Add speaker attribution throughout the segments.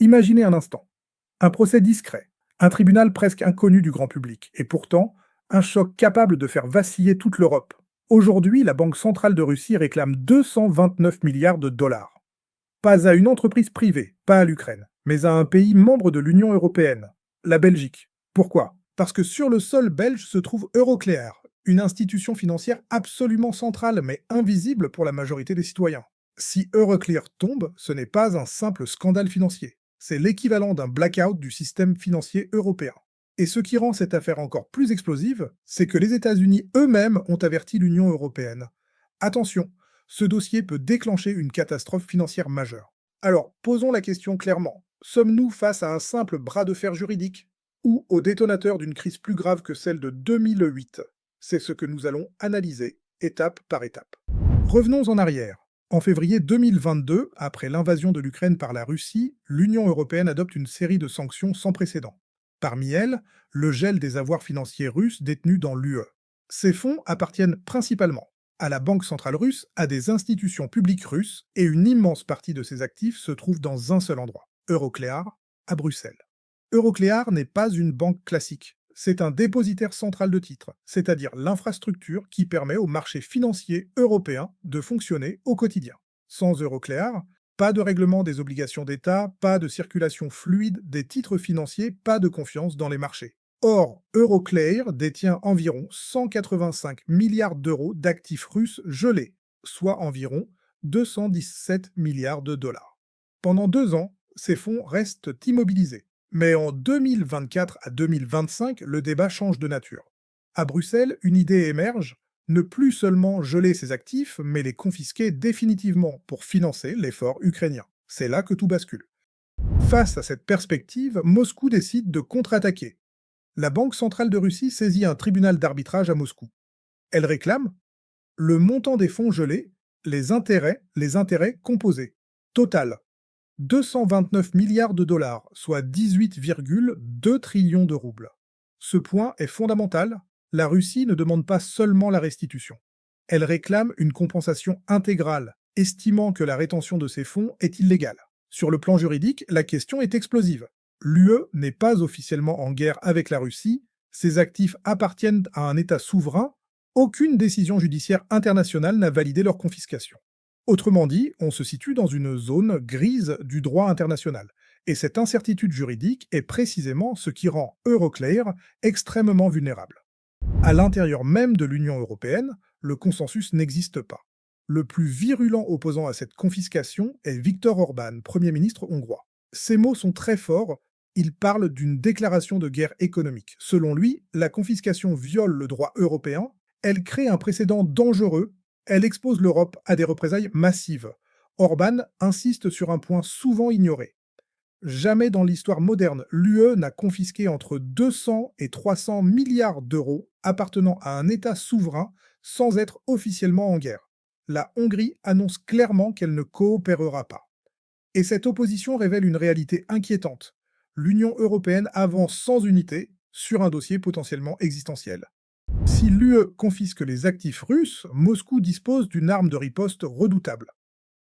Speaker 1: Imaginez un instant. Un procès discret, un tribunal presque inconnu du grand public, et pourtant un choc capable de faire vaciller toute l'Europe. Aujourd'hui, la Banque centrale de Russie réclame 229 milliards de dollars. Pas à une entreprise privée, pas à l'Ukraine, mais à un pays membre de l'Union européenne, la Belgique. Pourquoi? Parce que sur le sol belge se trouve Euroclear, une institution financière absolument centrale mais invisible pour la majorité des citoyens. Si Euroclear tombe, ce n'est pas un simple scandale financier, c'est l'équivalent d'un blackout du système financier européen. Et ce qui rend cette affaire encore plus explosive, c'est que les États-Unis eux-mêmes ont averti l'Union européenne. Attention, ce dossier peut déclencher une catastrophe financière majeure. Alors, posons la question clairement. Sommes-nous face à un simple bras de fer juridique ou au détonateur d'une crise plus grave que celle de 2008? C'est ce que nous allons analyser, étape par étape. Revenons en arrière. En février 2022, après l'invasion de l'Ukraine par la Russie, l'Union européenne adopte une série de sanctions sans précédent. Parmi elles, le gel des avoirs financiers russes détenus dans l'UE. Ces fonds appartiennent principalement à la Banque centrale russe, à des institutions publiques russes, et une immense partie de ces actifs se trouve dans un seul endroit, Euroclear, à Bruxelles. Euroclear n'est pas une banque classique, c'est un dépositaire central de titres, c'est-à-dire l'infrastructure qui permet au marché financier européen de fonctionner au quotidien. Sans Euroclear, pas de règlement des obligations d'État, pas de circulation fluide des titres financiers, pas de confiance dans les marchés. Or, Euroclear détient environ 185 milliards d'euros d'actifs russes gelés, soit environ 217 milliards de dollars. Pendant 2 ans, ces fonds restent immobilisés. Mais en 2024 à 2025, le débat change de nature. À Bruxelles, une idée émerge, ne plus seulement geler ces actifs, mais les confisquer définitivement pour financer l'effort ukrainien. C'est là que tout bascule. Face à cette perspective, Moscou décide de contre-attaquer. La Banque centrale de Russie saisit un tribunal d'arbitrage à Moscou. Elle réclame le montant des fonds gelés, les intérêts composés. Total, 229 milliards de dollars, soit 18,2 trillions de roubles. Ce point est fondamental, la Russie ne demande pas seulement la restitution. Elle réclame une compensation intégrale, estimant que la rétention de ces fonds est illégale. Sur le plan juridique, la question est explosive. L'UE n'est pas officiellement en guerre avec la Russie, ses actifs appartiennent à un État souverain, aucune décision judiciaire internationale n'a validé leur confiscation. Autrement dit, on se situe dans une zone grise du droit international, et cette incertitude juridique est précisément ce qui rend Euroclear extrêmement vulnérable. À l'intérieur même de l'Union européenne, le consensus n'existe pas. Le plus virulent opposant à cette confiscation est Viktor Orban, Premier ministre hongrois. Ses mots sont très forts, il parle d'une déclaration de guerre économique. Selon lui, la confiscation viole le droit européen, elle crée un précédent dangereux, elle expose l'Europe à des représailles massives. Orban insiste sur un point souvent ignoré. Jamais dans l'histoire moderne, l'UE n'a confisqué entre 200 et 300 milliards d'euros appartenant à un État souverain sans être officiellement en guerre. La Hongrie annonce clairement qu'elle ne coopérera pas. Et cette opposition révèle une réalité inquiétante. L'Union européenne avance sans unité sur un dossier potentiellement existentiel. Si l'UE confisque les actifs russes, Moscou dispose d'une arme de riposte redoutable.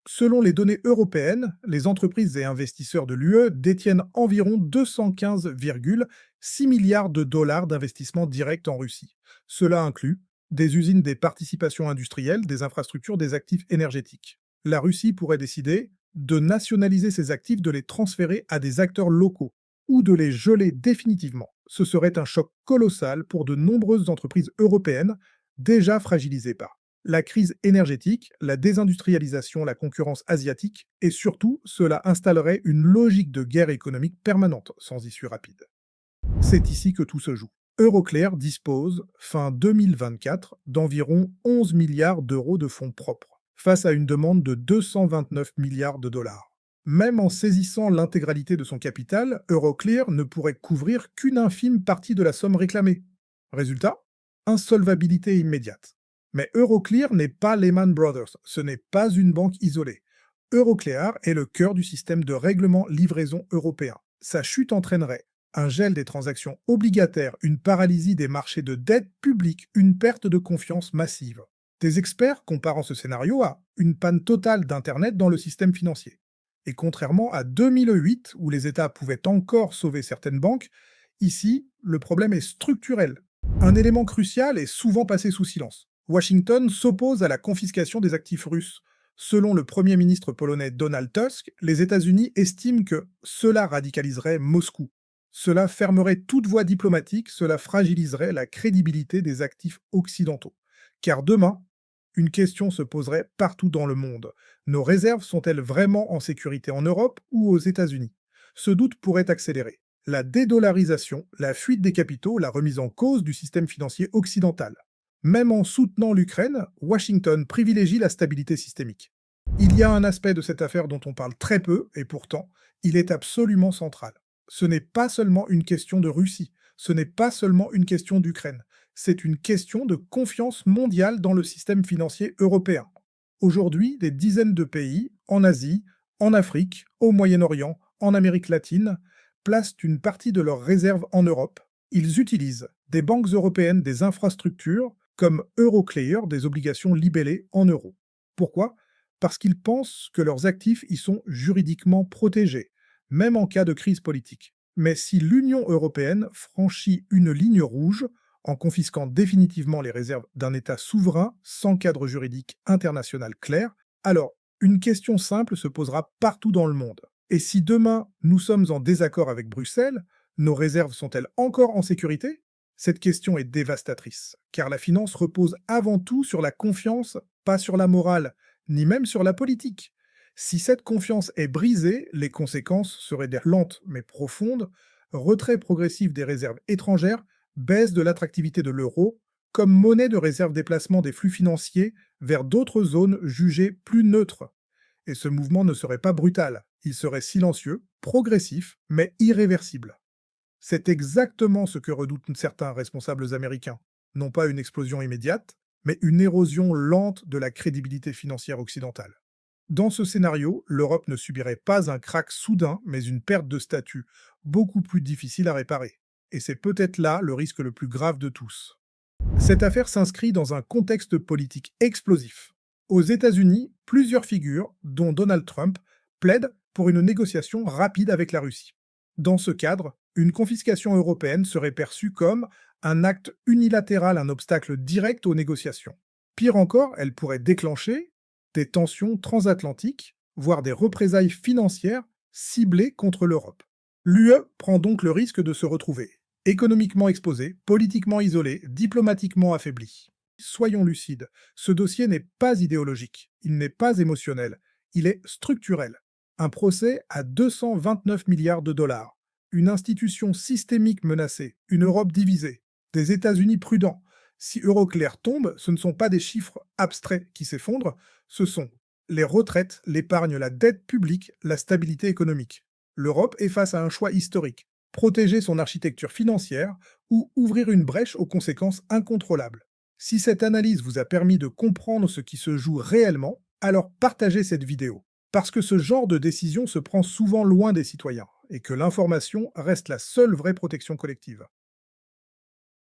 Speaker 1: Selon les données européennes, les entreprises et investisseurs de l'UE détiennent environ 215,6 milliards de dollars d'investissements directs en Russie. Cela inclut des usines, des participations industrielles, des infrastructures, des actifs énergétiques. La Russie pourrait décider de nationaliser ces actifs, de les transférer à des acteurs locaux ou de les geler définitivement. Ce serait un choc colossal pour de nombreuses entreprises européennes déjà fragilisées par la crise énergétique, la désindustrialisation, la concurrence asiatique, et surtout, cela installerait une logique de guerre économique permanente, sans issue rapide. C'est ici que tout se joue. Euroclear dispose, fin 2024, d'environ 11 milliards d'euros de fonds propres, face à une demande de 229 milliards de dollars. Même en saisissant l'intégralité de son capital, Euroclear ne pourrait couvrir qu'une infime partie de la somme réclamée. Résultat, insolvabilité immédiate. Mais Euroclear n'est pas Lehman Brothers, ce n'est pas une banque isolée. Euroclear est le cœur du système de règlement livraison européen. Sa chute entraînerait un gel des transactions obligataires, une paralysie des marchés de dette publique, une perte de confiance massive. Des experts comparant ce scénario à une panne totale d'Internet dans le système financier. Et contrairement à 2008, où les États pouvaient encore sauver certaines banques, ici, le problème est structurel. Un élément crucial est souvent passé sous silence. Washington s'oppose à la confiscation des actifs russes. Selon le Premier ministre polonais Donald Tusk, les États-Unis estiment que cela radicaliserait Moscou. Cela fermerait toute voie diplomatique, cela fragiliserait la crédibilité des actifs occidentaux. Car demain, une question se poserait partout dans le monde. Nos réserves sont-elles vraiment en sécurité en Europe ou aux États-Unis? Ce doute pourrait accélérer la dédollarisation, la fuite des capitaux, la remise en cause du système financier occidental. Même en soutenant l'Ukraine, Washington privilégie la stabilité systémique. Il y a un aspect de cette affaire dont on parle très peu, et pourtant, il est absolument central. Ce n'est pas seulement une question de Russie, ce n'est pas seulement une question d'Ukraine, c'est une question de confiance mondiale dans le système financier européen. Aujourd'hui, des dizaines de pays, en Asie, en Afrique, au Moyen-Orient, en Amérique latine, placent une partie de leurs réserves en Europe. Ils utilisent des banques européennes, des infrastructures, comme Euroclear, des obligations libellées en euros. Pourquoi? Parce qu'ils pensent que leurs actifs y sont juridiquement protégés, même en cas de crise politique. Mais si l'Union européenne franchit une ligne rouge, en confisquant définitivement les réserves d'un État souverain sans cadre juridique international clair, alors une question simple se posera partout dans le monde. Et si demain nous sommes en désaccord avec Bruxelles, nos réserves sont-elles encore en sécurité? Cette question est dévastatrice, car la finance repose avant tout sur la confiance, pas sur la morale, ni même sur la politique. Si cette confiance est brisée, les conséquences seraient lentes mais profondes, retrait progressif des réserves étrangères, baisse de l'attractivité de l'euro, comme monnaie de réserve déplacement des flux financiers vers d'autres zones jugées plus neutres. Et ce mouvement ne serait pas brutal, il serait silencieux, progressif, mais irréversible. C'est exactement ce que redoutent certains responsables américains. Non pas une explosion immédiate, mais une érosion lente de la crédibilité financière occidentale. Dans ce scénario, l'Europe ne subirait pas un krach soudain, mais une perte de statut, beaucoup plus difficile à réparer. Et c'est peut-être là le risque le plus grave de tous. Cette affaire s'inscrit dans un contexte politique explosif. Aux États-Unis, plusieurs figures, dont Donald Trump, plaident pour une négociation rapide avec la Russie. Dans ce cadre, une confiscation européenne serait perçue comme un acte unilatéral, un obstacle direct aux négociations. Pire encore, elle pourrait déclencher des tensions transatlantiques, voire des représailles financières ciblées contre l'Europe. L'UE prend donc le risque de se retrouver économiquement exposée, politiquement isolée, diplomatiquement affaiblie. Soyons lucides, ce dossier n'est pas idéologique, il n'est pas émotionnel, il est structurel. Un procès à 229 milliards de dollars, une institution systémique menacée, une Europe divisée, des États-Unis prudents. Si Euroclear tombe, ce ne sont pas des chiffres abstraits qui s'effondrent, ce sont les retraites, l'épargne, la dette publique, la stabilité économique. L'Europe est face à un choix historique, protéger son architecture financière ou ouvrir une brèche aux conséquences incontrôlables. Si cette analyse vous a permis de comprendre ce qui se joue réellement, alors partagez cette vidéo. Parce que ce genre de décision se prend souvent loin des citoyens, et que l'information reste la seule vraie protection collective.